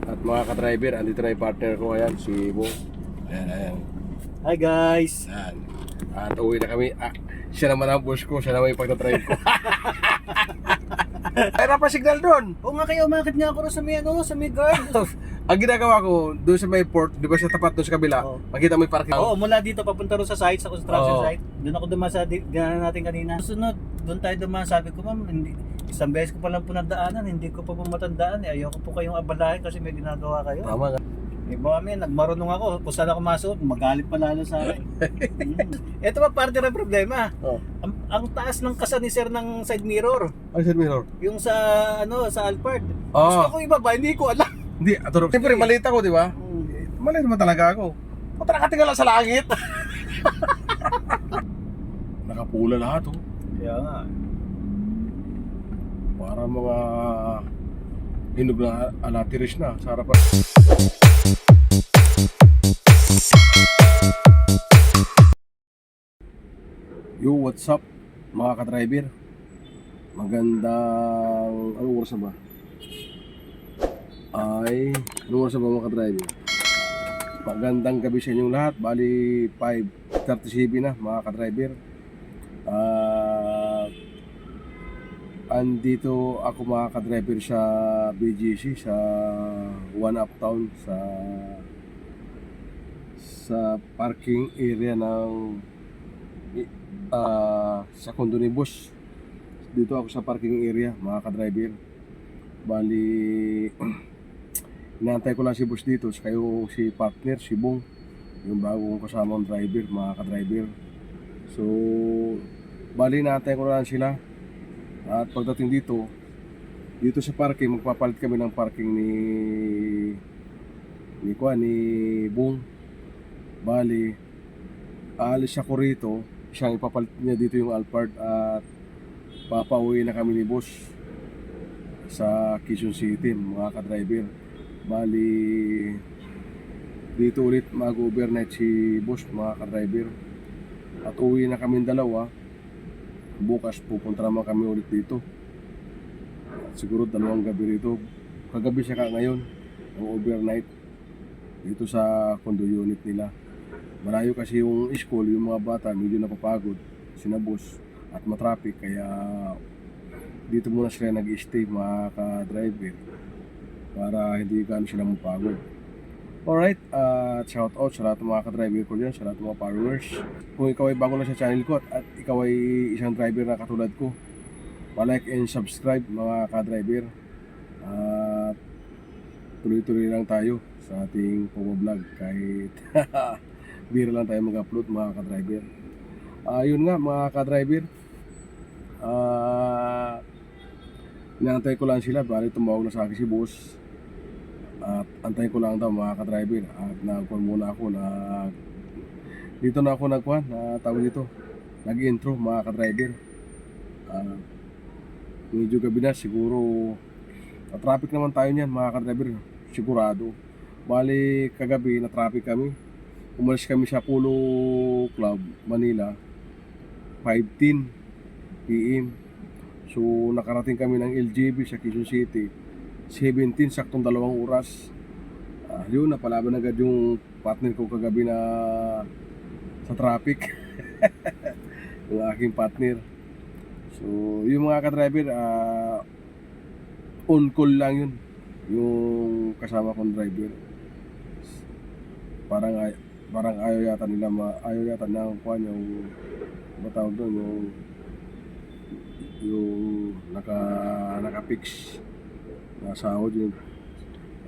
At mga ka-driver, andito na yung partner ko. Ayan, si Bo. Ayan. Hi guys! Ayan. At uwi na kami. Siya naman ang boss ko. Siya naman yung pagta-drive ko. Mayroon pa signal doon. Oo nga kayo, umakit nga ako rin sa may guard. Ang ginagawa ko, doon sa may port, di ba sa tapat doon sa kabila, Oo. makita mo yung parking. Oo, mula dito papunta rin sa site, sa construction Oo. site. Doon ako dumaan sa gana natin kanina. Susunod, doon tayo dumaan. Sabi ko, ma'am, isang beses ko pa lang po nadaanan, hindi ko pa po matandaan. Ayoko po kayong abalahin kasi may ginagawa kayo. Tama nga. Eh, mami, nagmarunong ako. Kung saan ako masuk, magalit pa lalo sa akin. Ito pa parte ng problema. Oh. Ang taas ng kasa ni sir ng side mirror. Ay, sir mirror. Yung sa, sa Alphard. Oo. Gusto ko ibaba, hindi ko alam. Hindi, aturo. Siyempre, maliit ako, di ba? Maliit naman talaga ako. Punta nakatingala lang sa langit. Nakapula lahat, oh. Kaya nga. Para mga hinog na alatiris na sa harapan. Yo, what's up mga ka-driver? Magandang... Anong oras na ba? Anong oras na ba mga ka-driver? Magandang gabi sa inyong lahat. Bali 5:37 na mga ka-driver. Andito ako mga ka-driver sa BGC sa One Uptown sa parking area ng sa condo ni boss. Dito ako sa parking area mga ka-driver. Bali inaantay ko lang si boss dito, kayo si partner, si Bong, yung bagong kasamang driver mga ka-driver. So bali inaantay ko lang sila. At pagdating dito sa parking, magpapalit kami ng parking ni Bong. Bali aalis ako rito, siyang ipapalit niya dito yung Alphard at papauwi na kami ni boss sa Quezon City mga ka-driver. Bali dito ulit mag-overnight si boss mga ka-driver at uwi na kami dalawa. Bukas pupunta naman kami ulit dito at siguro 2 gabi rito, kagabi siya ngayon ang overnight dito sa condo unit nila. Malayo kasi yung school, yung mga bata medyo napapagod sina boss at matraffic, kaya dito muna sila nag-stay mga ka-driver para hindi gaano sila mapagod. Alright, shout out sa lahat ng mga ka-driver ko dyan, sa lahat ng mga followers. Kung ikaw ay bago lang sa channel ko at ikaw ay isang driver na katulad ko, pa-like and subscribe mga ka-driver. At tuloy-tuloy lang tayo sa ating pag-vlog kahit bira lang tayo mag-upload mga ka-driver. Yun nga mga ka-driver, inaantay ko lang sila. Bali tumawag na sa akin si boss at antayin ko lang daw mga ka-driver. At nagkuhan muna ako na dito na ako nagkuhan na tawag dito, nag-intro mga ka-driver. Medyo gabi na, siguro traffic naman tayo niyan mga ka-driver, sigurado. Bali kagabi na traffic kami. Umalis kami sa Polo Club, Manila 5:10 PM. So nakarating kami ng LGB sa Quezon City 17, saktong 2 oras. Yun, napalaban agad yung partner ko kagabi na sa traffic. Yung aking partner. So yung mga ka-driver, on call lang yun yung kasama kong driver. Parang ayaw yata ng kuan yung batawag doon, yung naka-fix na sahod yung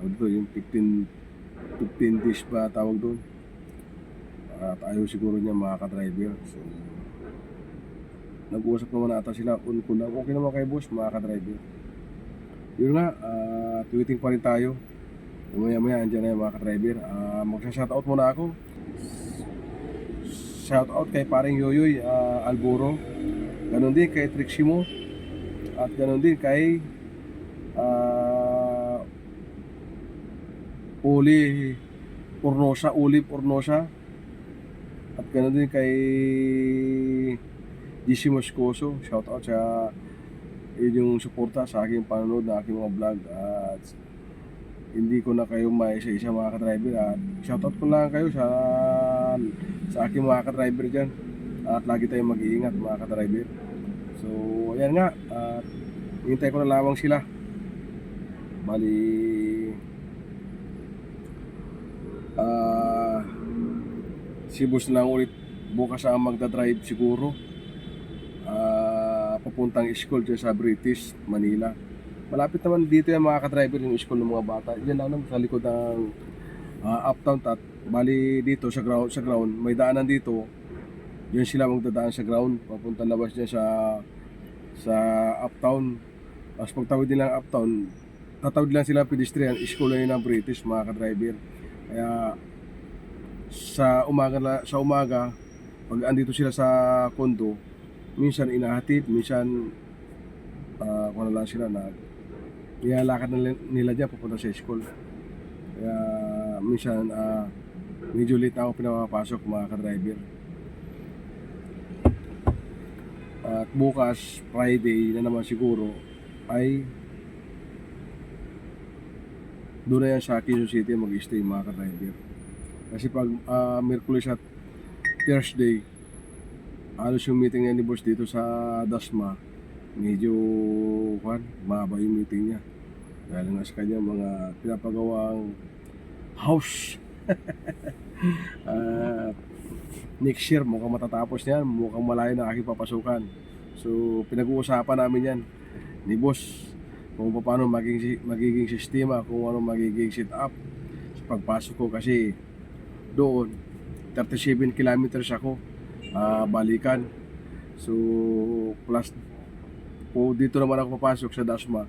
yung 15 days ba tawag doon. At ayaw siguro niya mga ka-driver. So nag-uusap naman ata sila, on call lang. Okay naman kay boss mga ka-driver. Yun nga, tweeting pa rin tayo. Maya andyan na yung mga ka-driver. Magsa-shoutout muna ako. Shoutout kay paring Yoyoy Alboro, ganon din kay Triximo, at ganon din kay Olive Ornosa, at ganon din kay GC Moscoso. Shoutout sa, 'yun yung suporta sa aking panonood ng aking mga vlog. At hindi ko na kayo maisa-isa mga ka-driver. At shoutout ko lang kayo sa aking mga ka-driver dyan. At lagi tayong mag-iingat mga ka-driver. So ayan nga, at hintay ko na lamang sila. Bali si boss lang ulit bukas ang magdadrive siguro, papuntang school dyan sa British, Manila. Malapit naman dito yung mga ka-driver yung school ng mga bata. Yan lang naman sa likod ng uptown. At bali dito sa ground may daanan dito. Diyan sila magdadaan sa ground papunta labas dyan sa uptown. Tapos pagtawid nila ang uptown, tatawid lang sila pedestrian, school na yun ng British mga ka-driver. Kaya sa umaga pag andito sila sa kondo, minsan inahatid, minsan kung ano lang sila na nilalakad nila dyan pupunta sa school. Kaya minsan medyo late na ako pinapapasok mga ka-driver. At bukas Friday na naman siguro ay doon na yan sa Quezon City mag-stay mga ka-driver. Kasi pag Merkulis at Thursday, alos yung meeting niya ni boss dito sa Dasma, medyo mahaba yung meeting niya. Dahil nga sa kanya mga pinapagawang house. Next year mukhang matatapos niyan, mukhang malayo na aking papasukan. So pinag-uusapan namin yan ni boss kung paano magiging sistema, kung ano magiging setup sa pagpasok ko. Kasi doon 37 kilometers ako balikan. So plus po dito naman ako papasok sa Dasma,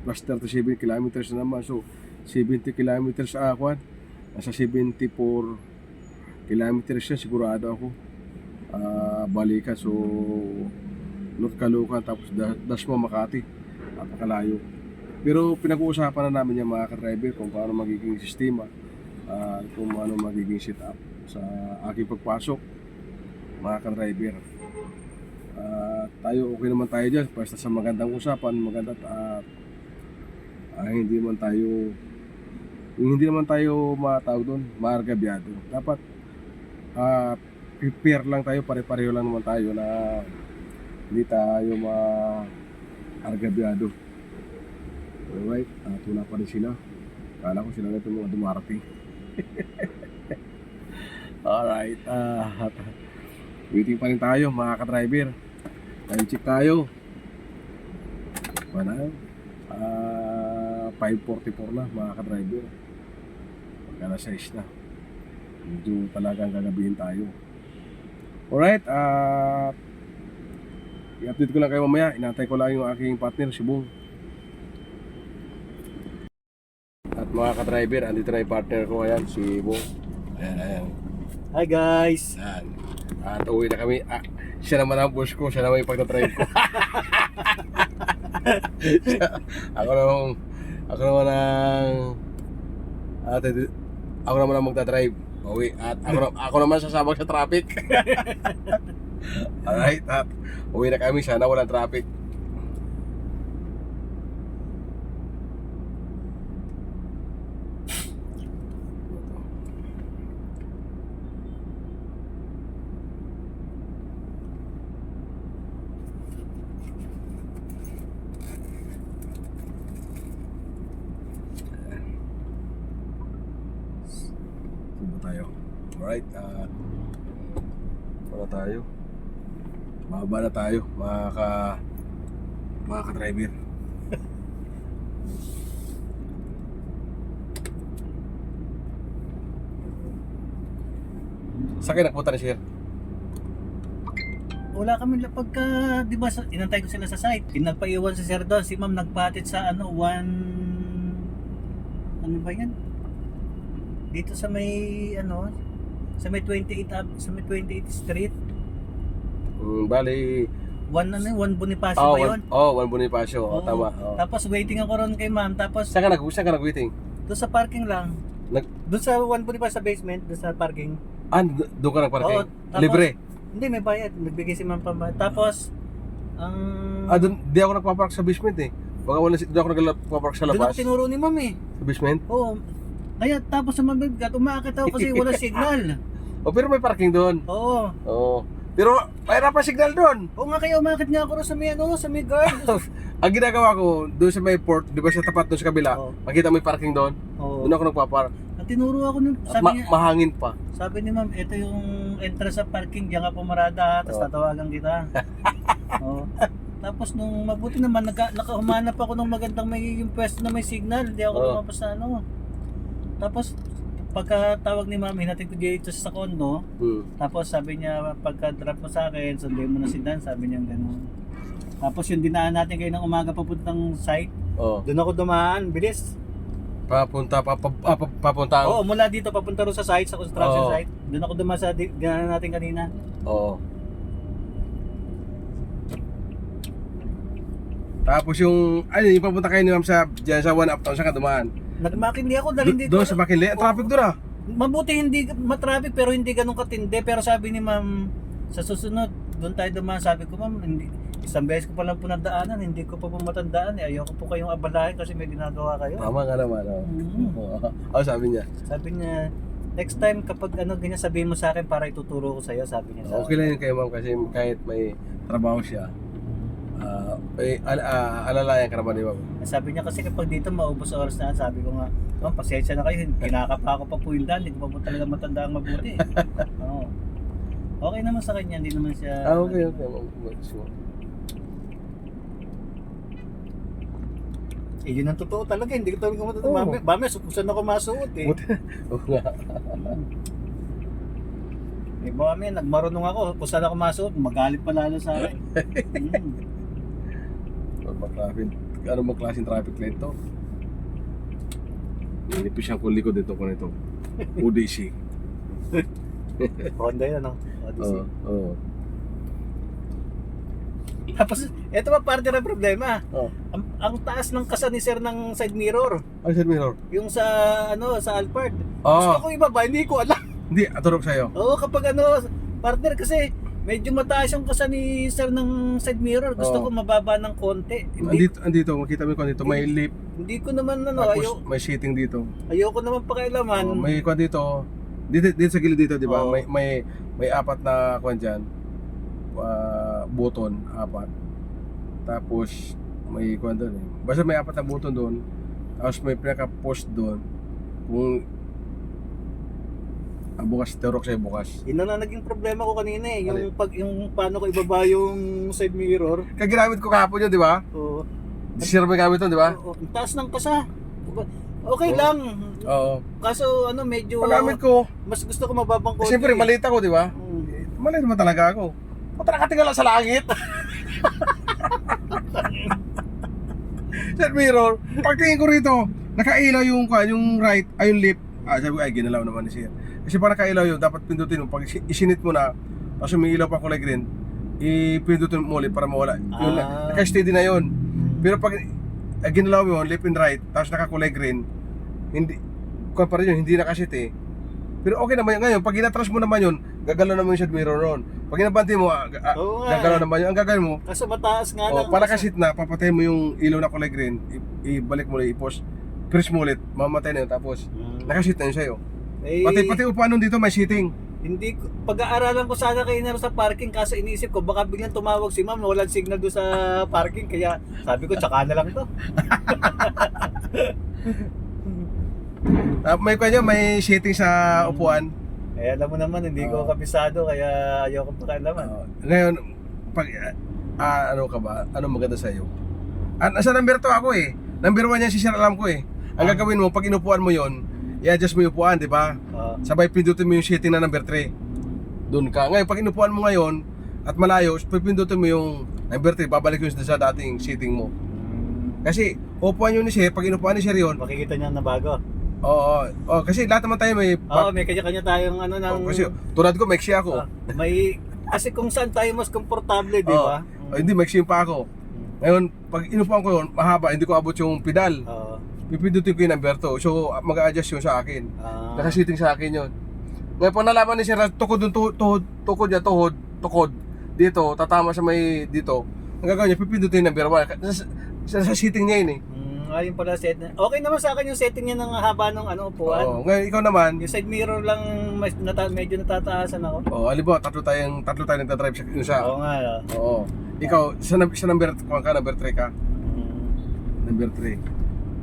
plus 37 kilometers na naman. So 70 kilometers nasa 74 kilometers yan sigurado ako balikan. So North Caloocan tapos Dasma, Makati, napakalayo. Pero pinag-uusapan na namin yung mga ka-driver kung paano magiging sistema, kung paano magiging setup sa aking pagpasok mga ka-driver. Tayo okay naman tayo dyan, basta sa magandang usapan, maganda at hindi naman tayo matawag doon, maargabyado. Dapat prepare lang tayo, pare-pareho lang naman tayo na hindi tayo maargabyado. Alright, at wala pa rin sila. Kala ko sila na itong mga dumarating. Alright, waiting pa rin tayo mga ka-driver. Time check tayo. Mana? 5:44 na mga ka-driver. Pagka 6 na. Medyo talagang gagabihin tayo. Alright, i-update ko lang kayo mamaya. Inantay ko lang yung aking partner, si Bong. At mga ka-driver, andito na yung partner ko. Ayan, si Bong. Ayan. Hi guys! Ayan. At uwi na kami. Siya naman ang boss ko, siya naman yung pagdadrive ko. Ako naman ang magdadrive. Uwi. At ako naman sasabak sa traffic. Alright, at uwi na kami, sana walang traffic. Tayo. Alright, wala tayo. Mababa na tayo, mga ka-driver. Saan kayo nagpunta ni Sir? Wala kami pagka, di ba, inantay ko sila sa site. Pinagpaiwan si Sir doon, si Ma'am nagpatid sa ano ba yan? Dito sa may sa may 28 Street. Bali, 1 Bonifacio ba yun? 1 Bonifacio. Oo. Tama. Tapos waiting ako ron kay Ma'am. Tapos Saan ka nag-waiting? doon sa parking lang. Doon sa 1 Bonifacio sa basement, doon sa parking. Doon ka nag-parking? Oo, tapos- Libre? Hindi, may bayad. Nagbigay si Ma'am pambayad. Tapos ang Doon, di ako nagpapark sa basement eh. Baka wala doon ako nagpapark sa Doon labas. ako tinuro ni ma'am eh. Sa basement. Oo. Kaya tapos sa mabigat, umakit ako kasi wala signal. O pero may parking doon. Oo. Oo. Pero mayroon pa signal doon. Oo nga kaya umakit nga ako rin sa may ano, sa may guard. Ang ginagawa ko, doon sa may port, di ba sa tapat doon sa kabila, Oo. makita mo yung parking doon. Oo. Doon ako nagpapark. At tinuro ako nun, At sabi niya, mahangin pa. sabi ni ma'am, ito yung entrance sa parking, diyan ka pumarada ha, tapos Oo. tatawagan kita. Oo. Tapos nung mabuti naman, nakahumanap ako ng magandang may yung pwesto na may signal, hindi ako Oo. lumabas sa ano. Tapos pagkatawag ni ma'am, hinatid ko dito sa condo, tapos sabi niya, pagka-drop mo sa akin, sundin mo na si Dan, sabi niya gano'n. Tapos yung dinaan natin kayo ng umaga papuntang site, Oo. doon ako dumaan, bilis. Papunta. Oo, mula dito papunta rin sa site, sa construction Oo. site. Doon ako dumaan sa dinaan natin kanina. Oo. Tapos yung, ano yung papunta kayo ni ma'am sa, dyan sa one uptown, saan ka dumaan? Nagmakindi ako dahil hindi ko... Doon sa Makinli, traffic doon ah. Mabuti hindi matraffic pero hindi ganun katindi. Pero sabi ni ma'am, sa susunod, doon tayo dumaan. Sabi ko, ma'am, hindi, isang beses ko pa lang po nadaanan, hindi ko pa po matandaan. Ayoko po kayong abalahin kasi may ginagawa kayo. Tama nga naman. Oh. Mhm. Oo, sabi niya. Sabi niya, next time kapag ano ganyan sabihin mo sa akin para ituturo ko sa iyo, sabi niya sa Okay lang yun kayo ma'am kasi kahit may trabaho siya, alalayan ka naman di ba? Sabi niya kasi kapag dito maubos ang oras na, sabi ko nga, oh, pasensya na kayo, kinakapa ko pa po yung daan, hindi ko pa po talaga matandaan mabuti. Oo. Okay naman sa kanya, hindi naman siya... Okay ma'am. Sure. Eh, yun ang totoo talaga, hindi ko talaga matandaan. Oo. Bame, saan ako masuot eh. Oo nga. Eh, bame, nagmarunong ako, kung saan ako masuot, magalit pa lalo sa akin. Ano bang klaseng traffic light to? Nilipis siyang kung likod ito ko nito. UDC. Honda yun, ano? Odyssey. Oo. Tapos, eto pa parte ng problema. Oh. Ang taas ng kasa ni sir ng side mirror. Ano sir mirror? Yung sa, ano, sa Alphard. Oo. Gusto ko ibaba, hindi ko alam. Hindi, aturok sa'yo. Oo, kapag ano, partner kasi medyo mataas yung kasa ni sir ng side mirror. Gusto Oo. ko mababa ng konti. Hindi, Andito, makita mo ko dito, may lip, hindi ko naman ano, tapos may seating dito. ayoko naman pakialaman. May kwan dito, dito sa gilid dito, di ba? Oo. May apat na kwan dyan, button, apat. Tapos may kwan doon eh. Basta may apat na button doon. Tapos may pinaka-post doon. Kung bukas, turok sa'yo bukas. Yun na naging problema ko kanina eh. Yung paano ko ibaba yung side mirror. Kaginamit ko kahapon yun, di ba? Oo. Si Sir may gamit yun, di ba? Oo, ang taas ng kasa. Okay Oo. lang. Oo. Kaso ano medyo Paggamit ko, mas gusto ko mababang konti. siyempre maliit ako, di ba? Maliit naman talaga ako. Punta nakatingala sa langit. Sa mirror, pagtingin ko rito, nakailaw yung right, ay yung left. Sabi ko, ay ginalaw naman ni Sir. Kasi para nakailaw yun, dapat pindutin mo. Pag isinit mo na, tapos may ilaw pa kulay green, ipindutin mo ulit para mawala. Yun, naka-steady na yun. Pero pag ginalaw mo yun, left and right, tapos nakakulay green, hindi, kung pa rin yun, hindi nakasit eh. Pero okay naman yun. Ngayon, pag inatras mo naman yun, gagalaw naman yung side mirror ron. Pag inabanti mo, Oo nga. gagalaw naman yun. Ang gagawin mo, Kaso mataas nga lang. para kasit na, papatay mo yung ilaw na kulay green, ibalik mo ulit, i-post, press mo ulit, mamatay na yun, tapos nakasit na yun sa'yo. Eh, Pati upuan nun dito, may seating. hindi ko, pag-aaralan ko sana kayo na sa parking kaso iniisip ko baka biglang tumawag si ma'am walang signal doon sa parking kaya sabi ko tsaka na lang to. May seating sa upuan. Eh alam mo naman hindi ko kabisado kaya ayoko pakialaman. Ngayon, pag ano ka ba? Ano maganda sa iyo? Sa number 2 ako eh. Number 1 yan si Sir, alam ko eh. Ang gagawin mo, pag inupuan mo yon, i-adjust mo yung upuan, di ba? Sabay pindutin mo yung seating na number 3. Doon ka. Ngayon, pag inupuan mo ngayon at malayo, pindutin mo yung number 3, babalik yun sa dating seating mo. Kasi upuan yun ni Sir, pag inupuan ni Sir yun, Makikita niya na bago. Oo, kasi lahat naman tayo may May kanya-kanya tayong ano ng kasi tulad ko, maiksi ako. may kasi kung saan tayo mas komportable, di ba? Hindi, maiksi pa ako. Ngayon, pag inupuan ko yun, mahaba, hindi ko abot yung pedal. Pipindutin ko yung number 2. So, mag-a-adjust yun sa akin. Nakasiting sa akin yun. Ngayon, pag nalaman ni Sir, tukod niya, tukod. Dito, tatama sa may dito. Ang gagawin niya, pipindutin yung number 1. Sa seating niya yun eh. Ayun pala set. Okay naman sa akin yung setting niya ng haba ng upuan. Oo. Ngayon, ikaw naman, Yung side mirror lang medyo natataasan ako. alibawa, tatlo tayo nagdadrive sa isa. Oo nga. Oo. Ikaw, sa number, kung ka, number 3 ka. Number 3.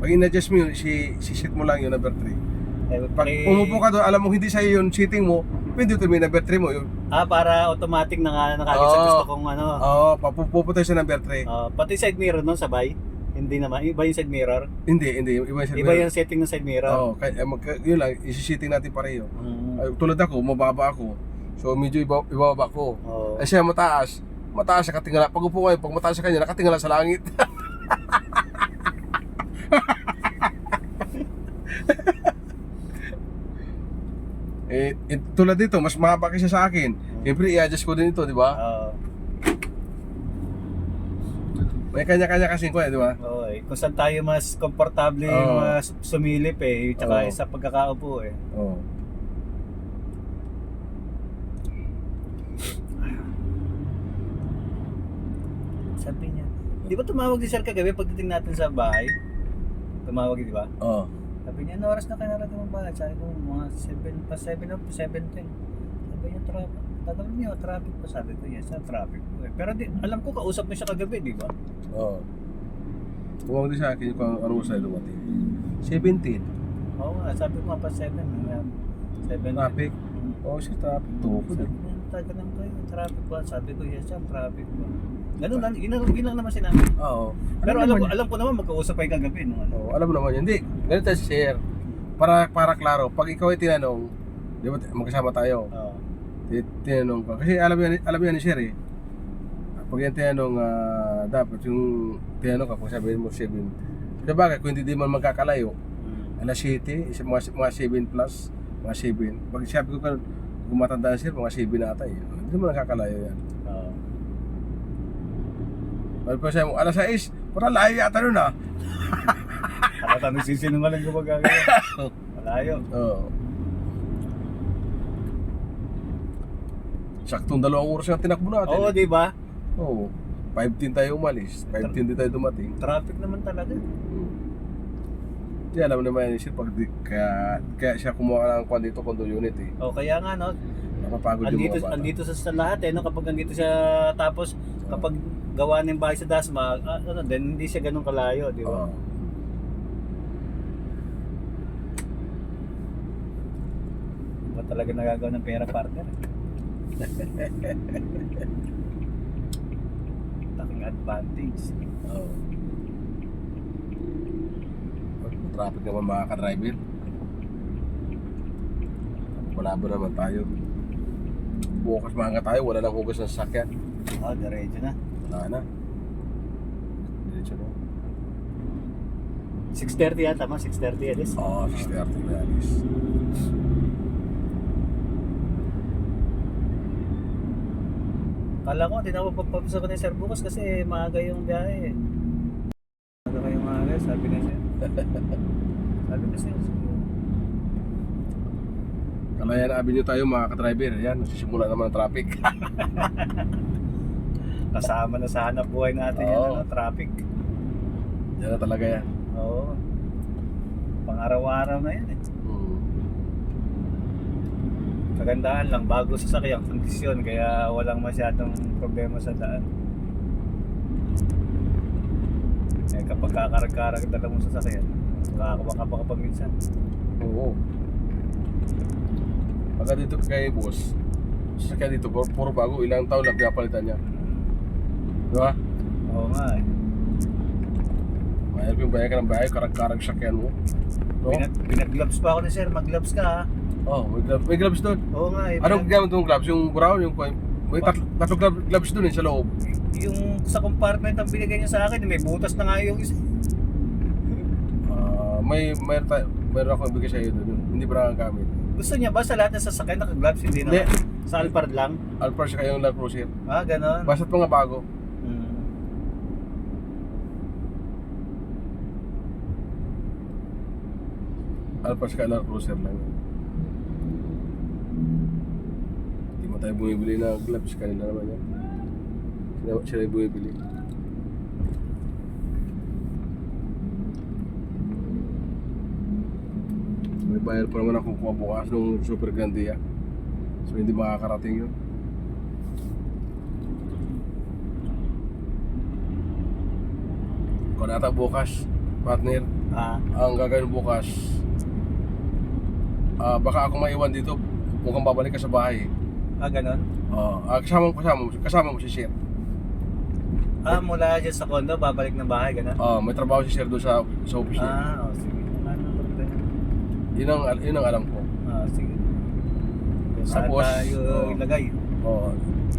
Pag in-adjust mo yun, si-set mo lang yung number 3. Pag umupo ka doon, alam mo hindi sa'yo yung seating mo, pindutin mo yung number 3 mo. Yung, Para automatic na nakagit sa gusto kong Oo, pupunta sa number 3. Pati side mirror nun sabay. Hindi naman. Iba yung side mirror. Hindi. Iba yung set Iba yung setting ng side mirror. Oo, yun lang, isi-seating natin pareho. Tulad ako, mababa ako. So medyo ibababa ko. Eh siya mataas siya katingala. Pag upo kayo, pag mataas sa kanya, nakatingala sa langit. Tulad dito, mas mahaba kasi sa akin. Siyempre, i-adjust ko din ito, di ba? May kanya-kanya kasi ko, di ba? Oo, kung saan tayo mas komportable, mas sumilip tsaka sa pagkakaupo Oo. Sabi niya, di ba tumawag si Sir kagabi pagdating natin sa bahay? Tumawag, di ba? Oo. Sabi niya, ano oras na kayo narating ng bahay? Sabi ko, mga 7 o 7:10. Sabi niya, tagal niyo, traffic pa. Sabi ko, yes, traffic po Pero alam ko, kausap mo siya kagabi, di ba? Oo. Tumawag din sa akin kung ano mo sa'yo dumating. 17. Oo nga, sabi ko nga pa 7. 7. Traffic? Oo, siya traffic. Tukod eh. Tagal lang kayo, traffic ba? Sabi ko, yes, traffic ba? Ganun lang, yun lang naman sinabi. Oo. Pero alam ko naman magkausap kayo kagabi. No? Oo, alam mo naman yun. Hindi, ganito tayo share. Para klaro, pag ikaw ay tinanong, di ba magkasama tayo? Oo. Tinanong ko. Kasi alam yan ni Sher eh. Pag yan tinanong, dapat yung tinanong ka, kung sabihin mo 7. Sa bagay, kung hindi man magkakalayo, alas 7, mga 7 plus, mga 7. Pag sabi ko kung matandaan Sher, mga 7 na ata eh. Hindi naman nakakalayo yan. Oo. Pag sabi mo, alas 6, parang layo yata nun ah. Akata nagsisinungaling ko magagawin. Malayo. Oo. Saktong 2 oras yung tinakbo natin. Oo, di ba? Oo. 5:10 tayo umalis. 5:10 din tayo dumating. Traffic naman talaga. Hindi alam naman yun siya kaya siya kumuha ng kwan dito, condo unit eh. O kaya nga no, Napapagod yung mga bata. andito sa lahat no, kapag andito siya tapos kapag gawa ng bahay sa Dasma, then hindi siya ganun kalayo, di ba? Oo. Ba talaga nagagawa ng pera partner? Taking advantage. Oo. Traffic naman mga ka-driver. Malabo naman tayo. Bukas mga tayo, wala nang hugas ng sasakyan. Diretso na. Wala na. Diretso na. 6:30 yata, 6:30 alis. Oo, 6:30 na alis. Kala ko, hindi na ako pagpapasa ko ni Sir bukas kasi maaga yung biyahe. Maaga kayo maaga, sabi ni Sir. Sabi ni Sir. Kalayan Avenue tayo mga ka-driver. Ayan, nagsisimula naman ang traffic. Kasama na sa hanap buhay natin Oo. yan, traffic. Yan na talaga yan. Oo. Pang-araw-araw na yan eh. Kagandahan lang, bago sasakyan, kondisyon, kaya walang masyadong problema sa daan. Eh kapag kakarag-karag dala mo sasakyan, makakabaka pa minsan. Oo. Pagka dito kay boss, sasakyan dito, puro bago, ilang taon lang pinapalitan niya. Diba? Oo nga eh. Mahirap yung bayay ka ng bayay, karag-karag sasakyan mo. No? Pinag-gloves pa ako ni Sir, mag-gloves ka ha. Oh, may gloves doon. Oo nga eh. Anong gamit mong gloves? Yung brown, yung may tatlo gloves doon sa loob. Yung sa compartment ang binigay niya sa akin, may butas na nga yung isa. Mayroon ako ibigay sa iyo doon. Hindi pa nakagamit. Gusto niya ba sa lahat ng sasakyan naka-gloves? Hindi na. Sa Alphard lang? Alphard siya kayong Land Cruiser. Ganon. Basta't mga bago. Alphard siya Land Cruiser lang. Hindi mo tayo bumibili ng gloves. Kanila naman yan. Sila yung bumibili. May bayar pa naman ako kuha bukas nung Super Grandia. So hindi makakarating yun. Kung nata bukas, partner, ang gagawin bukas, baka ako maiwan dito mukhang babalik ka sa bahay. Ganon? Kasama mo si Sir. Mula dyan sa condo, babalik ng bahay, ganon? May trabaho si Sir doon sa office niya. Sige. Ano problema? Yun ang alam ko. Sige. Saan Tapos, tayo ilagay?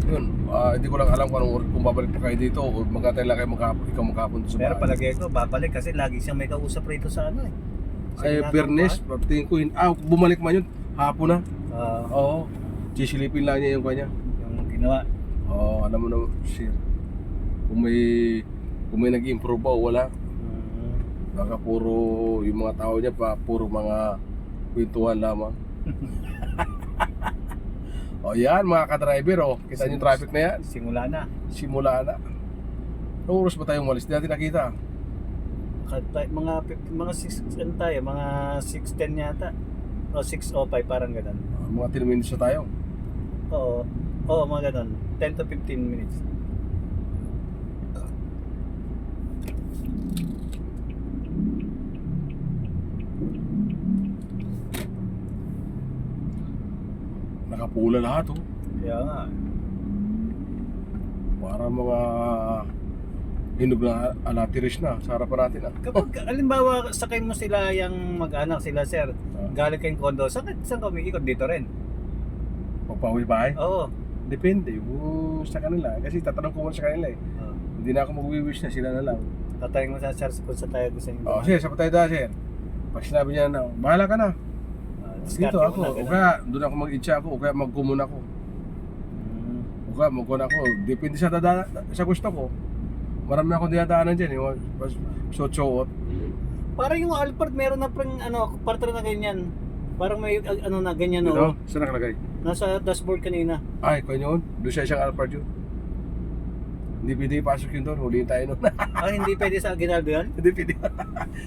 Yun. Hindi ko lang alam kung babalik pa kayo dito o magkatay lang kayo ikaw magkapunta sa Pero bahay. palagay ko, babalik kasi lagi siyang may kausap rito sa ano eh. Fairness, tingin ko bumalik man yun, hapon na. Oo. Sisilipin lang niya yung kanya. Yung ginawa. Alam mo na, Sir. Kung may nag-improve ba o wala. Baka puro yung mga tao niya puro mga kwentuhan lamang. Yan mga ka-driver, kita niyo yung traffic na yan. Simula na. Anong oras ba tayong umalis? Hindi natin nakita. Mga 6 ano tayo, mga 6:10 yata. O 6:05 parang ganun. Mga 10 minutes na tayo. Oo, mga ganun. 10 to 15 minutes. Nakapula lahat Kaya nga. Para mga hinog na alatiris na sa harapan natin Kapag alimbawa sakay mo sila yung mag-anak sila sir, galing kayong condo, saan ka umiikot dito rin? Pagpauwi bahay? Oo. Depende kung sa kanila. Kasi tatanong ko muna sa kanila eh. Hindi na ako mag-wish na sila na lang. Tatayang mo sa sir kung sa tayo gusto niyo. Sir, sa patay da, sir. Pag sinabi niya na, bahala ka na. Dito ako, o kaya doon ako mag-itcha ako, o kaya mag-kumun ako. O kaya mag-kun ako. Depende sa gusto ko. Marami akong dinadaanan dyan, yung so-choot. Parang yung Alphard meron na pang partner na ganyan. Parang may na ganyan Dito? Saan nakalagay? Nasa dashboard kanina. Ay, kanya yun. Doon sa isang Alphard yun. Hindi pwede ipasok yun doon. Huliin tayo nun. Hindi pwede sa Aguinaldo yan? Hindi pwede.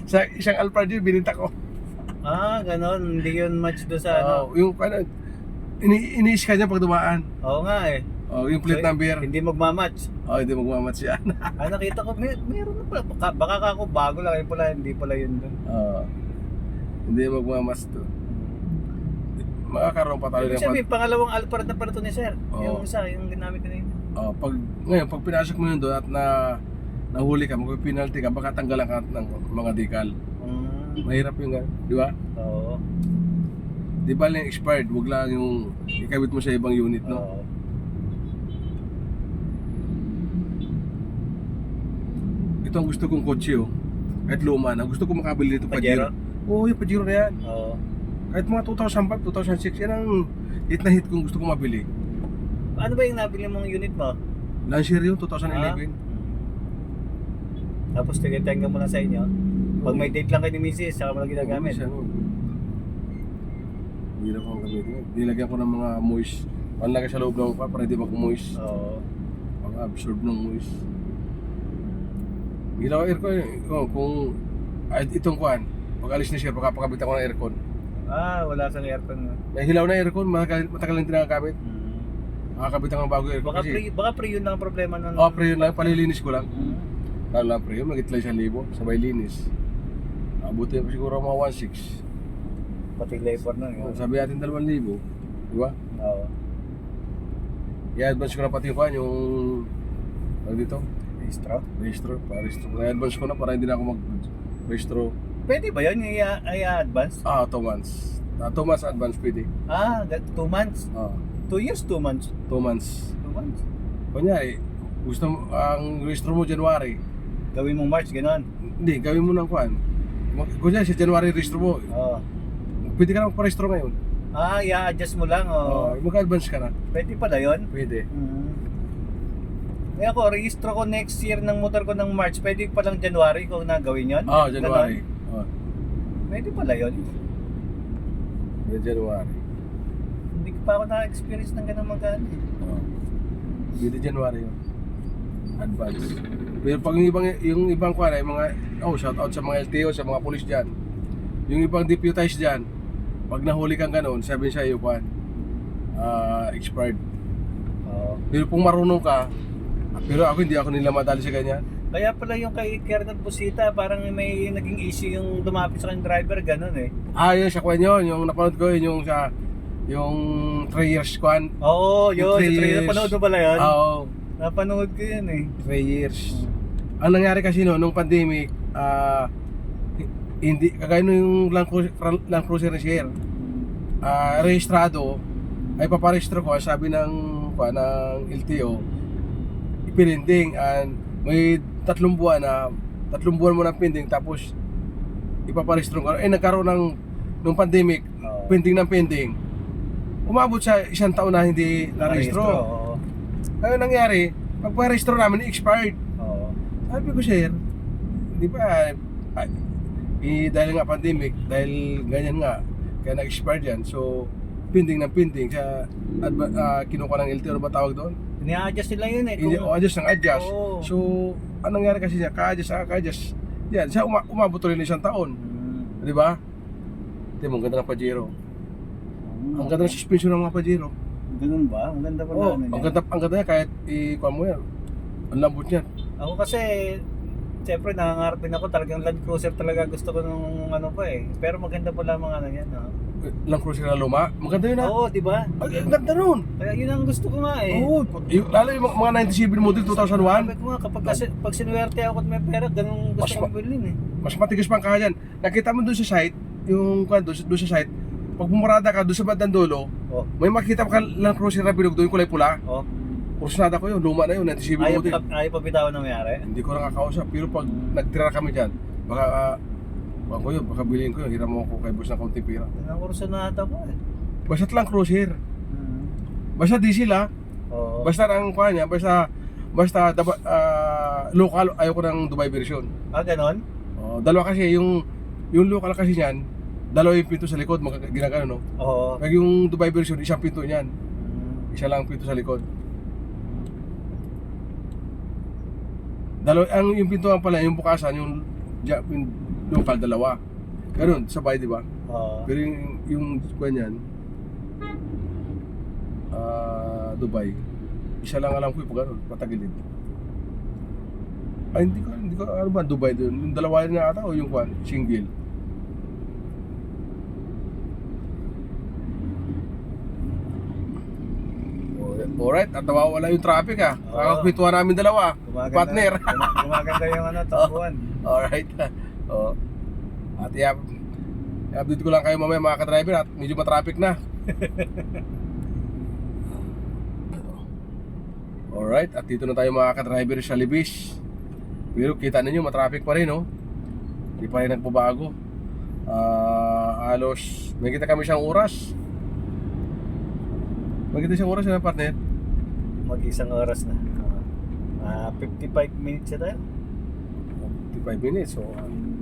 Sa isang Alphard yun, bininta ko. Ganon. Hindi yun match doon sa Yung ini-scan niya pag dumaan. Oo nga eh. Yung plate number. Hindi magmamatch. Hindi magmamatch yan. Nakita ko, meron na pala. Baka ako bago lang yun pala, hindi pala yun doon. Hindi magmamatch doon. Makakaroon pa tayo Ibig sabihin, pangalawang Alphard na pala ito ni sir. Yung isa, yung ginamit kanina. Pag pinasok mo yun doon at nahuli ka, magpipinalty ka, baka tanggalan ka ng mga decal. Mahirap yung gano'n, di ba? Oo. Di ba lang expired, wag lang yung ikabit mo sa ibang unit, no? Oo. Ito ang gusto kong kotse, kahit luma na, gusto ko makabili nito Pajero? Oo, yung Pajero na yan. Oo. Kahit mga 2005, 2006, yan ang hit na hit kong gusto kong mabili. Ano ba yung nabili mong unit mo? Lancier yun, 2011. Tapos tigil-tenga mo lang sa inyo. Pag may date lang kayo ni Mrs., saka mo lang ginagamit. Hindi na ko ang gamitin. Nilagyan ko ng mga moist. Panlagay sa loob ng upa para hindi mag-moist. Oo. Pang-absorb ng moist. Ginawa aircon kung itong kuhan, pag alis ni Sir, pagkapakabitan ko ng aircon. Wala sa aircon. May hilaw na aircon, matagal lang din nakakamit. Makakabitan ng bago aircon Baka pre yun lang ang problema nun. Pre yun lang, palilinis ko lang. Lalo lang pre yun, magit lang 1,000, sabay linis. Abutin ko siguro mga 1,600. Pati labor na yun. Sabi natin 2,000, di ba? Oo. I-advance ko na pati yung dito? Registro? Registro. I-advance ko na para hindi na ako mag-registro. Pwede ba yun? I-advance? 2 months. 2 months advance pwede. 2 months? 2 years, 2 months? 2 months. 2 months? Kunyari, gusto mo, ang registro mo January. Gawin mo March, gano'n? Hindi, gawin mo ng kuhan. Kunyari, sa January registro mo. Oo. Pwede ka na magpa-registro ngayon. I-adjust mo lang. Mag-advance ka na. Pwede pala yun? Pwede. Ako, registro ko next year ng motor ko ng March. Pwede palang January kung nagawin yun? January. Pwede pala yun? January. Hindi ko pa ako na-experience ng ganun magkano. Pwede January yun. Advance. Pero pag yung ibang kuhan ay mga, shout out sa mga LTO, sa mga police dyan. Yung ibang deputized dyan, pag nahuli kang ganun, sabi siya yung expired. Oo. Pero kung marunong ka, pero ako hindi ako nila madali sa ganyan. Kaya pala yung kay Kernel Busita, parang may naging issue yung lumapit sa kanyang driver, ganun eh. Yun siya kwan yun, yung napanood ko yun, yung 3 years kwan. Oo, yun. Yung Sa 3 trailer, years. napanood mo pala yun? Oo, Napanood ko yun eh. 3 years. Ang nangyari kasi no, nung pandemic, hindi, kagaya nung yung Land Cruiser na share, rehistrado, ay paparehistro ko, sabi ng LTO, ipininding, and may 3 buwan mo ng pending, tapos ipaparehistro ko. Nagkaroon nung pandemic, Oo. pending ng pending. Umabot sa 1 taon na hindi narehistro. Oo. Ngayon nangyari, pagparehistro namin, expired. Oo. Sabi ko, sir, di ba, dahil nga pandemic, dahil ganyan nga, kaya nag-expired yan. So, pending ng pending sa kinuha ng LTO, ano ba tawag doon? Ini-adjust nila yun eh. Hindi, adjust ng adjust. Oo. So, anong nangyari kasi niya, ka-adjust. Yan, siya umabot rin ng 1 taon. Di ba? Ito mo, ang ganda ng Pajero. Ang ganda ng suspension ng mga Pajero. Ganun ba? Ang ganda pala. Oo, ano ang niya. ganda niya, kahit ikuha mo yan. Ang lambot niyan. Ako kasi, siyempre nangangarap din ako, talagang Land Cruiser talaga gusto ko nung ano pa eh. Pero maganda pala mga ano yan. No? Land Cruiser na luma, maganda yun ha. Oo, di ba? Ang ganda nun. Kaya yun ang gusto ko nga eh. Oo, lalo yung mga 97 model 2001, Sabi ko nga, pag sinuwerte ako at may pera, ganun Mas gusto kong bilhin eh. mas matigas pang kahayan. Nakita mo doon sa site, doon sa site, pag bumurada ka doon sa bandang dulo, Oh. may makita ka Land Cruiser na bilog doon, kulay pula. Oh. Kursunada ko yun, luma na yun, 97 model. Ayaw pa bitawan na mayari. Hindi ko nakakausap, pero pag nagtira kami dyan, baka bilhin ko yun, hiram mo ako kay boss ng kaunting pira. Nakurso na ata ko eh. Basta't Land Cruiser, basta diesel ha, Oo. basta ang kuha niya, basta local, ayaw ko ng Dubai version. Ganon? Dalawa kasi, yung local kasi niyan, dalawa yung pinto sa likod, ginagano no? Oo. Pag yung Dubai version, isang pinto niyan, isa lang ang pinto sa likod. Yung pintuan pala, yung bukasan, yung local, dalawa. Ganun, sabay, di ba? Oo. Pero yung kuha niyan, Dubai, isa lang alam ko yung ganun, patagilid. Ay, hindi ko, ano ba, Dubai doon? Yung dalawa na ata o yung kuha, single? Alright, at nawawala yung traffic ha. Oo. Nakakapituan namin dalawa. Partner. Gumaganda yung ano, takbuhan. Alright. At i-update ko lang kayo mamaya mga ka-driver at medyo matraffic na. Alright, at dito na tayo mga ka-driver sa Libis. Pero kita ninyo matraffic pa rin no. Hindi pa rin nagbabago. Halos may kita kami siyang oras. Maganda siyang oras na partner. Mag-isang oras na. 55 minutes na tayo. 55 minutes. So,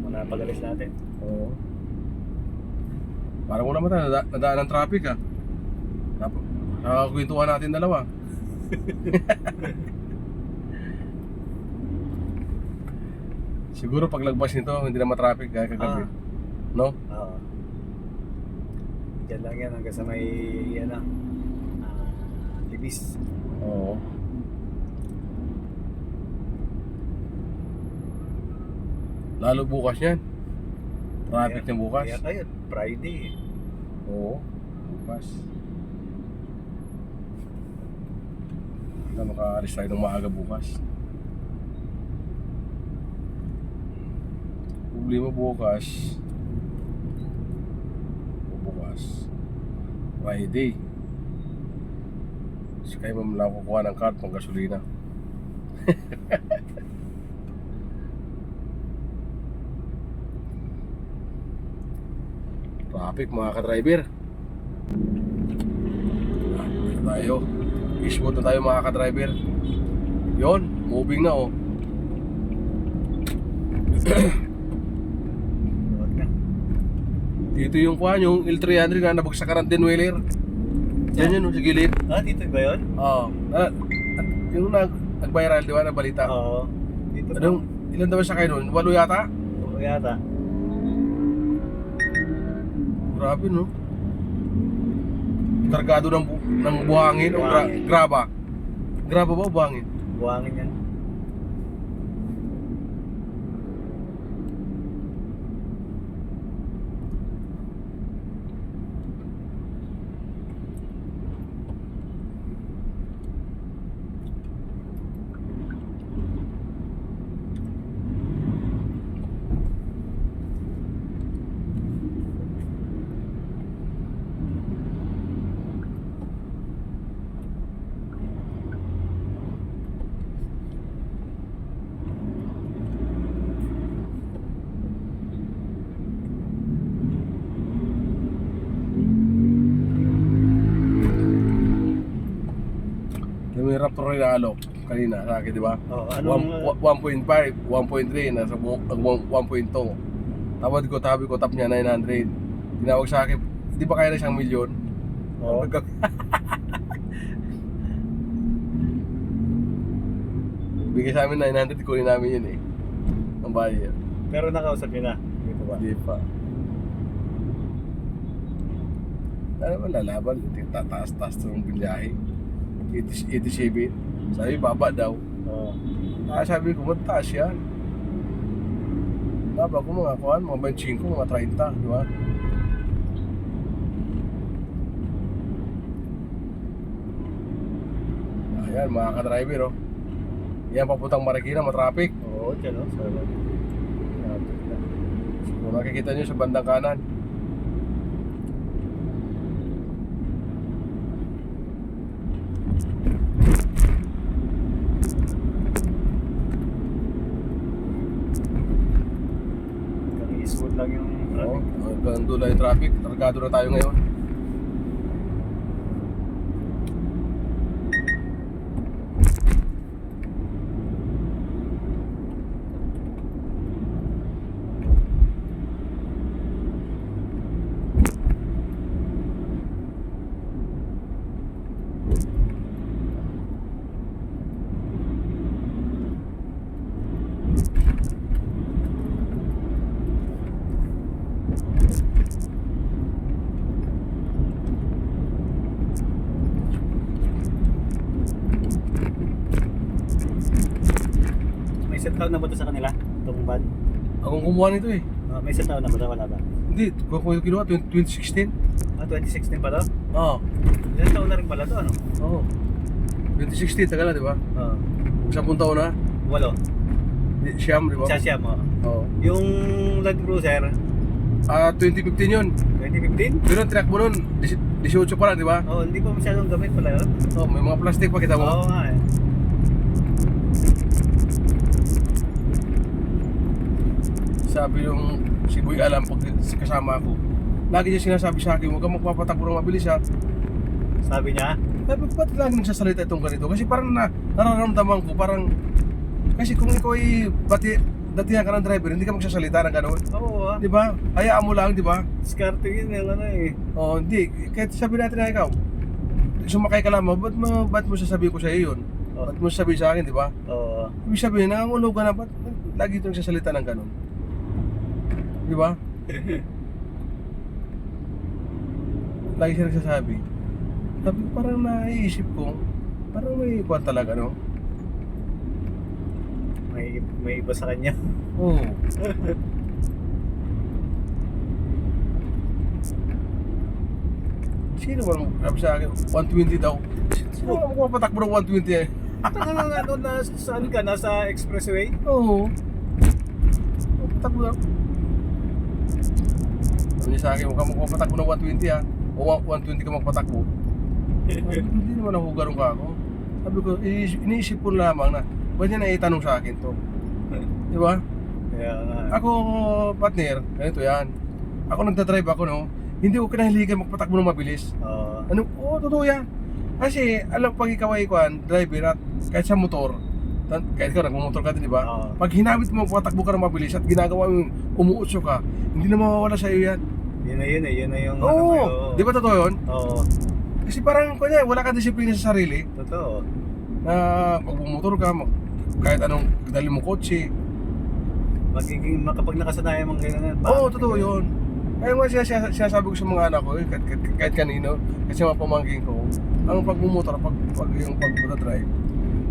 Muna pagalis natin. oo. Parang wala mata, nadaan ng traffic ah. Nakakakwentuhan natin dalawa. Siguro paglagpas nito, hindi na matraffic kaya kagabi. No? Oo. Diyan lang yan hanggang sa may ano, Libis. Oo. Lalo bukas yan. Traffic niya bukas. Kaya kayo, Friday eh. Oo. Bukas. Na makaalis tayo ng maaga bukas. Problema bukas. Friday. Si kayo mam lang kukuha ng card pang gasolina. Traffic mga ka-driver. Dito tayo. Fishboat na tayo mga ka-driver. Yon, moving na oh. Huwag na. Dito yung kuha yung L300 na nabagsakan ng 10-wheeler. Yan yun, sa gilid. Dito ba yun? Oo. Yung nag-viral, di ba, na balita. Oo. Dito ba? Anong, ilan daw sa kayo nun? 8 yata? Oo yata. Grabe, no? Kargado ng buhangin o Buhangin. graba. Graba ba o buhangin? Buhangin yan. Yung may Raptor na alok kanina sa akin, di ba? Oh, anong 1.5, 1.3, nasa 1.2. Tabi ko, tap niya 900. Tinawag sa akin, di ba kaya na siyang milyon? oh, Bigay sa amin 900, kunin namin yun eh. Ang bayan. pero nakausap niyo na. Dito ba? Hindi pa. Ano ba lalaban? Tataas-taas ng binyahe. 87. Sabi, baba daw. Oh. Sabi ko, mataas yan. Baba ko mga kuhan, mga 25, mga 30, di ba? Ayan, mga ka-driver, oh. Yan, papuntang Marikina, matraffic. Oo, dyan o. Kung makikita nyo sa bandang kanan. Kani-smooth lang yung Oo, hanggang doon lang yung traffic. Targado na tayo ngayon. May set down na ba ito sa kanila? Itong van? Akong kumuha nito eh. May set down na ba ito? Wala ba? Hindi, kung ko kinuha, 2016. 2016 pa to? Oo. Ilan taon na rin pala to, ano? Oo. 2016, tagal na, di ba? Oo. 10 taon na. 8. Siyam, di ba? Siya mo. Oo. Yung Land Cruiser, 2015 yun. 2015? Pero ang track mo nun, 18 pa lang, di ba? Oo, hindi pa masyadong gamit pala yun. Oo, may mga plastic pa kita mo. Oo nga eh. Sabi yung si Boy Alam pag kasama ako, lagi niya sinasabi sa akin, huwag kang magpapatakbo ng mabilis ha. Sabi niya, Sabi ko, ba't lagi nagsasalita itong ganito? Kasi parang nararamdaman ko, parang, kasi kung ikaw ay datihan ka ng driver, hindi ka magsasalita ng gano'n. oo ah. Di ba? Hayaan mo lang, di ba? Diskarte yun yung ano eh. Oo, hindi. Kahit sabi natin na ikaw, sumakay ka lamang, ba't mo sasabihin ko sa iyo yun? Oh. Ba't mo sasabihin sa akin, di ba? Oo. Ibig sabihin, nangangulo ka na, ba't lagi ito nagsasalita ng gano'n? Di ba? Lagi siya nagsasabi. Sabi ko, parang naiisip ko, parang may ikuan talaga, no? May iba sa kanya. Oo. Sino ba sabi sa akin? 120 daw. Sino ba mapatakbo ng 120 eh? Taka lang ano, saan ka? Nasa expressway? Oo. Mapatakbo daw. Sabi niya sa akin, huwag ka mapatakbo ng 120 ha. O 120 ka magpatakbo. Hindi naman ako ganun ka ako. Sabi ko, iniisip ko lamang na, ba't niya naitanong sa akin to? Di ba? Kaya nga. Ako, partner, ganito yan. Ako nagdadrive ako, no? Hindi ko kinahiligan magpatakbo ng mabilis. Oo. Ano? Oo, totoo yan. Kasi, alam, pag ikaw ay driver at kahit sa motor, kahit ikaw nagmumotor ka din, di ba? Oo. Pag hinamit mo, patakbo ka ng mabilis at ginagawa mo yung umuusyo ka, hindi na mawawala sa iyo yan. Yun na yun yung Oo, ano kayo. di ba totoo yun? Oo. Kasi parang, kunya, wala ka disiplina sa sarili Totoo. na magmumotor ka, kahit anong dali mong kotse. Magiging makapag nakasanayan mong gano'n. Oo, totoo yun. Ayun nga sinasabi ko sa mga anak ko, kahit kanino, kasi mga pamangkin ko, ang pagmumotor, yung pag-drive,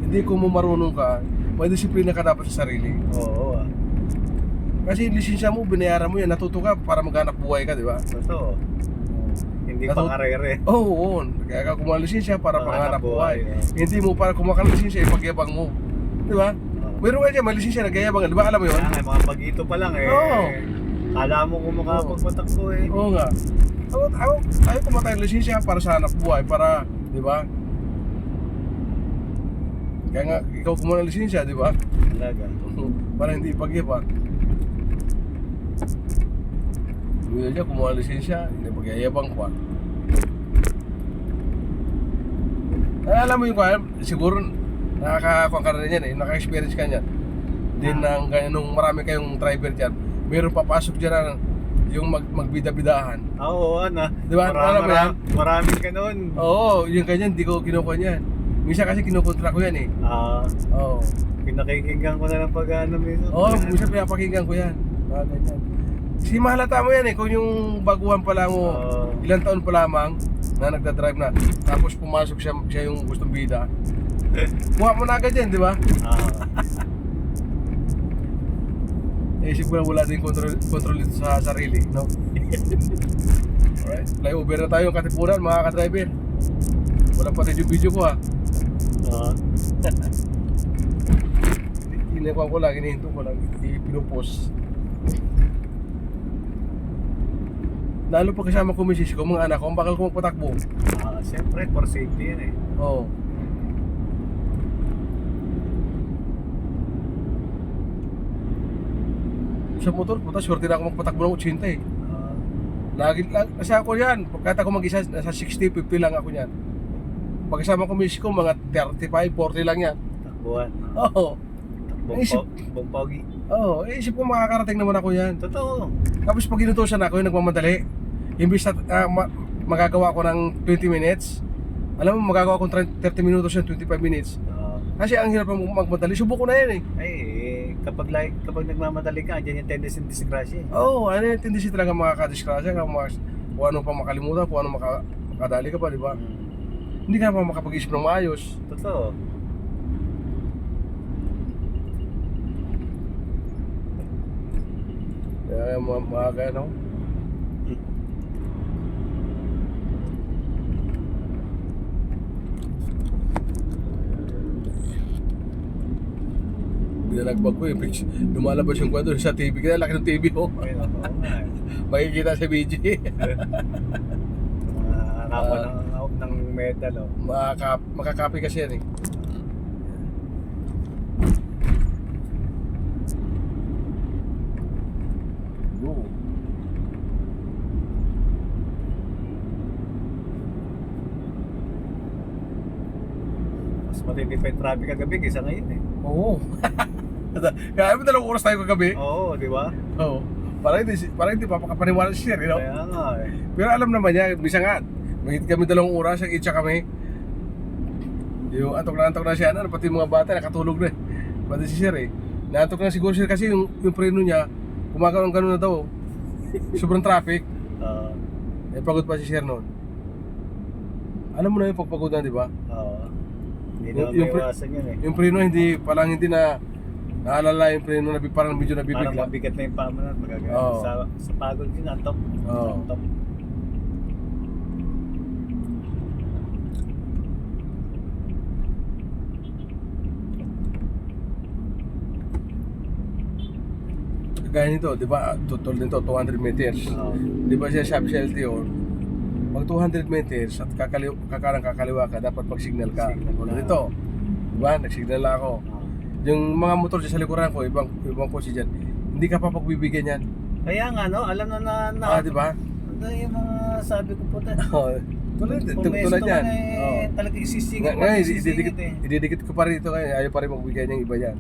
hindi kung marunong ka, may disiplina ka dapat sa sarili. Oo. Kasi yung lisensya mo, binayaran mo yan, natuto ka para maghanap buhay ka, di ba? Totoo. Hindi Natu- pang arere. Oo, kaya ka kumuha ng lisensya para panghanap Panghanap buhay. buhay, Hindi mo para kumuha ka ng lisensya, ipagyabang mo. Di ba? Oo. Meron nga dyan, may lisensya, nagyayabang. Di ba alam mo yun? Kaya nga, mga pag-ito pa lang eh. Oo. Kala mo kung makapagpatakbo eh. Oo nga. Ayaw kumatay ng lisensya para sa hanap buhay, para, di ba? Kaya nga, ikaw kumuha ng lisensya, di ba? Talaga. Para hindi ipagyabang. Hindi niya kumuha ng lisensya, hindi pagyayabang pa. Ay, alam mo yung kaya, siguro nakakakuha ka na yan eh, naka-experience ka niyan. Din ng ganyan, nung marami kayong driver dyan, meron papasok dyan na yung magbida-bidahan. Oo, ano. Di ba? Alam mo yan? Maraming ganun. Oo, yung ganyan, di ko kinukuha niyan. Minsan kasi kinukontra ko yan eh. Oo. Pinakikinggan ko na lang pag ano minsan. Oo, minsan pinapakinggan ko yan. Mga ganyan. Kasi mahalata mo yan eh, kung yung baguhan pa lang mo, ilang taon pa lamang na nagdadrive na, tapos pumasok siya yung gustong bida. Kuha mo na agad yan, di ba? Isip ko na wala din control dito sa sarili, no? Alright, flyover na tayo yung Katipunan, mga ka-driver. Walang pati yung video ko ha. Hinakuha ko lang, hinihinto ko lang, pinupost. Lalo pag kasama ko misis ko, mga anak ko, ang bakal ko magpatakbo. Siyempre, for safety yan eh. Oo. Sa motor, puta, swerte na ako magpatakbo ng 80 eh. Lagi, kasi ako yan, pagkata ko mag-isa, nasa 60, 50 lang ako yan. Pag kasama ko misis ko, mga 35, 40 lang yan. Takbuhan. Oo. Bong pogi. Oo, isip ko makakarating naman ako yan. Totoo. Tapos pag inutusan ako, yung nagmamadali, imbis na magagawa ko ng 20 minutes, alam mo, magagawa ko 30 minutos yan, 25 minutes. Kasi ang hirap magmadali, subok ko na yan eh. Kapag nagmamadali ka, andyan yung tendency ng disgrasya eh. Oo, ano yung tendency talaga makakadiskrasya, kung ano pa makalimutan, kung ano makadali ka pa, di ba? Hindi ka pa makapag-isip ng maayos. Totoo. Kaya mga gano. Binagbag ko lumalabas yung kwento sa TV, kaya laki ng TV ko. Makikita sa video. Nakakakuha ng medal oh. Makakapi kasi yan eh. Mas matindi pa yung traffic kagabi kaysa ngayon eh. Oo. Kaya mo 2 oras tayo kagabi. Oo, di ba? Oo. Parang hindi papakapaniwala si Sir, you know? Kaya nga eh. Pero alam naman niya, bisa nga, mahigit kami 2 oras, ang itcha kami. Yung antok na siya, pati yung mga bata, nakatulog na eh. Pati si Sir eh. Naantok na siguro siya kasi yung preno niya, gumagawa ng gano'n na daw. Sobrang traffic. Pagod pa si Sir noon. Alam mo na yung pagpagod na, di ba? Hindi na maiwasan yun eh. Yung preno hindi na naalala yung preno na parang medyo nabibigla. Parang mabigat na yung pama na magagano. Oo. Sa pagod yun, antok. Oo. Antok. Gaya nito, di ba? Tutol nito, 200 meters. Di ba siya sabi sa LTO, pag 200 meters at kakaliwa ka, dapat mag-signal ka. Tulad nito, di ba? Nag-signal lang ako. Yung mga motor dyan sa likuran ko, ibang kotse dyan, hindi ka pa pagbibigyan yan. Kaya nga no, alam na Di ba? Ano yung mga sabi ko po Tulad yan. Talagang isisingit Ngayon, ididikit ko pa rin ito ngayon, ayaw pa rin magbigay niyang iba yan.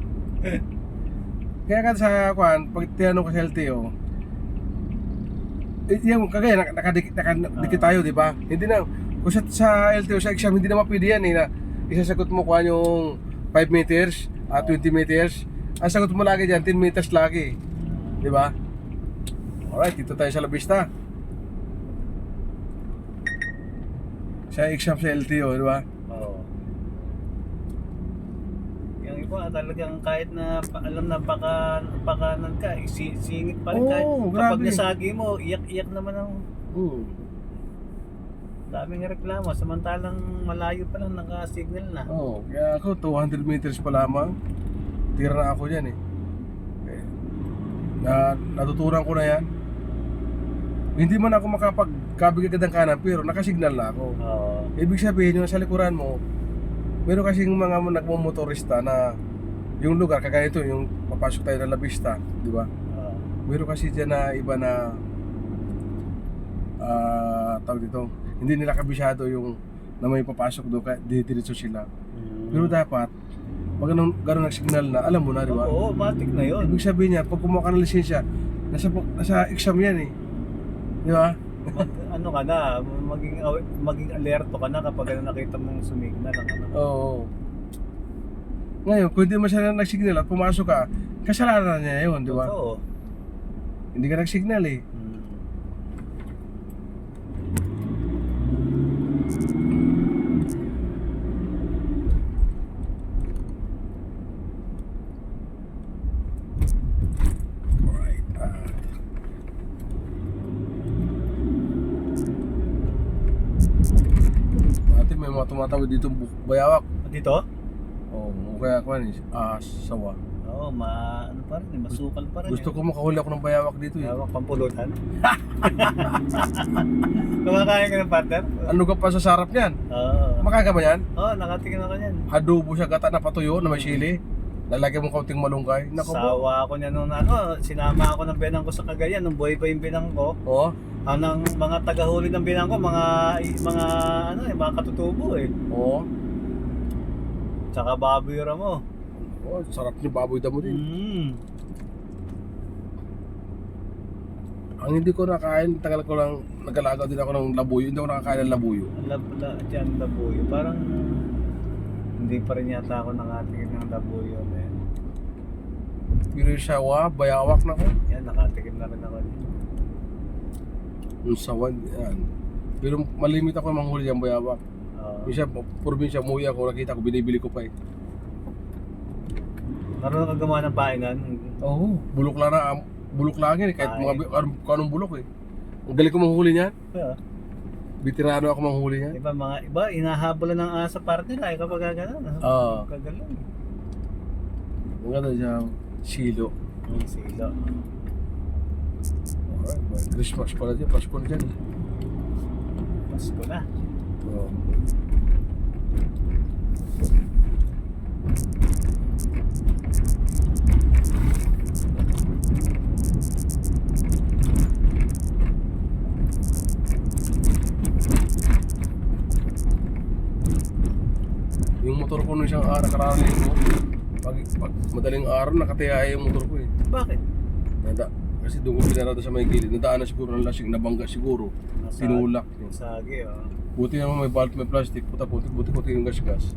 Kaya ka sa pag tinanong ko sa LTO, yung kagaya nakadikit tayo, di ba? Hindi na, kung sa LTO sa exam, hindi naman pwede yan eh, na isasagot mo kung yung 5 meters, 20 meters, ang sagot mo lagi dyan, 10 meters lagi, di ba? Alright, dito tayo sa La Vista. Siya exam sa LTO, di ba? Oo. Yung iba talagang kahit na alam na pakanan ka, singit pa rin kahit Oo, kapag grabe. nasagi mo, iyak-iyak naman ang daming reklamo. Samantalang malayo pa lang naka-signal na. Oo, kaya ako 200 meters pa lamang. Tira na ako dyan eh. Natutunan ko na yan. Hindi man ako makapagkabig agad ng kanan pero nakasignal na ako. Oo. Ibig sabihin yung sa likuran mo, meron kasing mga nagmumotorista na yung lugar, kagaya ito, yung papasok tayo ng La Vista, di ba? Oo. Meron kasi dyan na iba na tawag dito, hindi nila kabisado yung na may papasok doon, kaya diretso sila. Pero dapat, pag ganun nag-signal na, alam mo na, di ba? Oo, matik na yun. Ibig sabihin niya, pag kumuha ka ng lisensya, nasa exam yan eh. Di ba? Ano ka na, maging alerto ka na kapag nakita mong sumignal ang ano. Oo. Ngayon, kung hindi mo siya nag-signal at pumasok ka, kasalanan niya yun, di ba? Oo. Hindi ka nag-signal eh. Alright. Dati may mga tumatawid dito bayawak. Dito? Oo, kaya ako sawa. Oo, ano pa rin, masukal pa rin. Gusto ko makahuli ako ng bayawak dito eh. Hawak pampulutan. Kumakain ka ng partner? Ano ka pa sa sarap niyan? Oo. Makaga ba yan? Oo, nakatingin ako yan. Adobo siya gata na patuyo na may sili. Lalagyan mo kaunting malunggay. Nako po. Sawa ako niya nung sinama ako ng binang ko sa Cagayan, nung buhay pa yung binang ko. Oo. Ang mga tagahuli ng binang ko, mga katutubo eh. Oo. Tsaka baboy mo. Oh, sarap niyo baboy damo din. Ang hindi ko nakain, tagal ko lang nag-alaga din ako ng labuyo. Hindi ako nakakain ng labuyo. Diyan, labuyo. Parang hindi pa rin yata ako nakatingin ng labuyo. Pero yung sawa, bayawak na ko. Yan, nakatikim na rin ako. Yung sawan, yan. Pero malimit ako manghuli yung bayawak. Minsan, probinsya, umuwi ako, nakita ko, binibili ko pa eh. Marunong ka gumawa ng painan? Oo, bulok lang yan eh, kahit kung anong bulok eh. Ang galing ko manghuli niyan. Yeah. Veterano ako manghuli niyan. Iba, inahabolan ng asa partner ay kapag gano'n. Oo. Kagaling. Ang ganda siya, silo. Silo. Alright, may Christmas pala dyan, Pasko na dyan eh. Pasko na. Oo. Yung motor ko nung isang nakaraan linggo, pag madaling araw nakatiyaya yung motor ko eh. Bakit? Kasi doon ko pinarada sa may gilid, nadaan na siguro ng lasing, nabangga siguro, tinulak. Sagi Buti naman may balt, may plastic, buti yung gas-gas.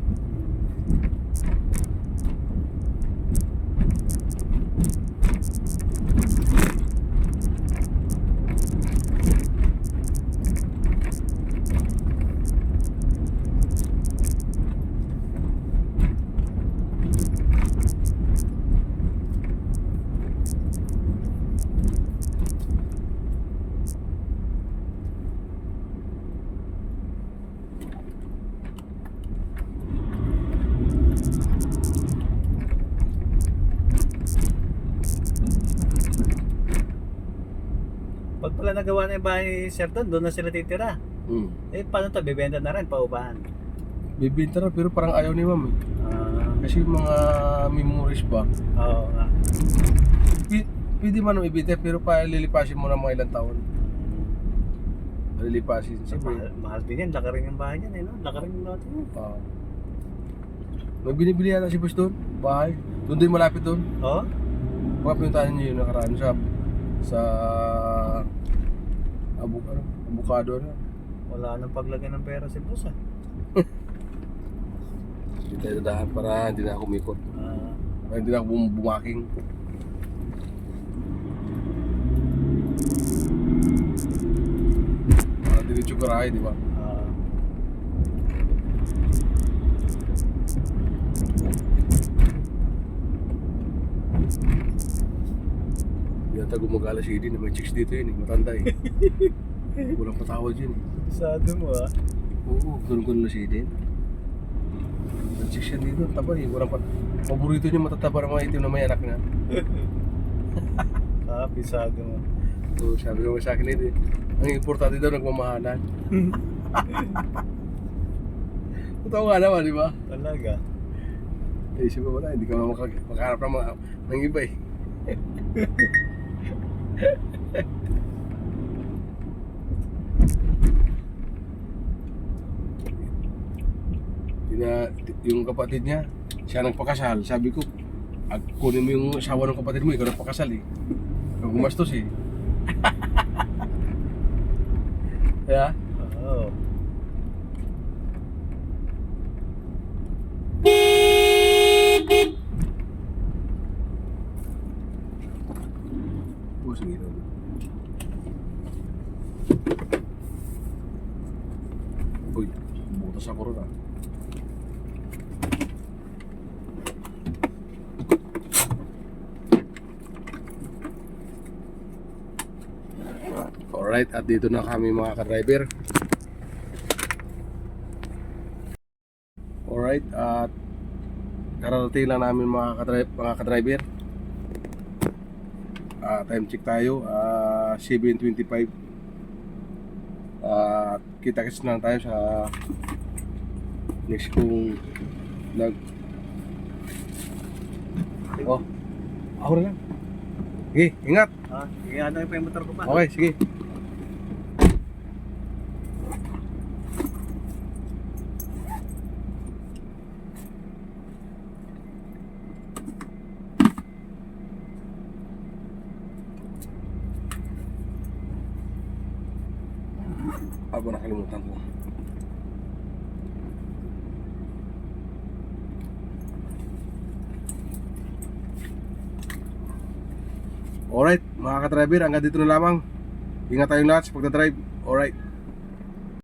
Pag pala nagawa na yung bahay ni Sir doon na sila titira. Paano to? Bibenta na rin, paupahan. Bibinta na pero parang ayaw ni ma'am eh. Kasi yung mga memories ba? Oo nga. Pwede man ibinta pero lilipasin mo na mga ilang taon. Lilipasin. Siyempre. Mahal din yan, laka rin yung bahay niyan eh, no? Laka rin yung natin yun. May binibili yata si Boss doon, bahay. Doon din malapit doon. Oo? Baka pinuntahan niyo yung nakaraan sa abukado na. Wala nang paglagay ng pera si boss Hindi tayo dadaan para hindi na ako umikot. Para hindi na ako bumaking. sa garahe, di ba? Yata gumagala si Edi na may chicks dito yun eh, matanda eh. Walang patawad yun eh. Sado mo ah. Oo, ganun-ganun na si Edi. May chicks yan dito, taba eh. Walang paborito niya matataba ng mga itim na may anak na. Pisado mo. So sabi naman sa akin Edi, ang importante daw nagmamahalan. Totoo nga naman, di ba? Talaga. Eh, isip ko wala, hindi ka makaharap ng iba eh. Yung kapatid niya, siya nagpakasal. Sabi ko, kunin mo yung asawa ng kapatid mo, ikaw nagpakasal eh. Ikaw gumastos eh. Kaya? Oo. Oh, sige daw. Uy, butas ako ron ah. Alright, at dito na kami mga ka-driver. Alright, at kararating lang namin mga ka-driver. Time check tayo, 7:25. Kita-kits na lang tayo sa next kong vlog. Oh, ako na lang. Sige, ingat. Sige, ano yung motor ko pa? Okay, sige. Ako nakalimutan ko. Alright, mga ka-driver, hanggang dito na lamang. Ingat tayong lahat sa pagdadrive. Alright.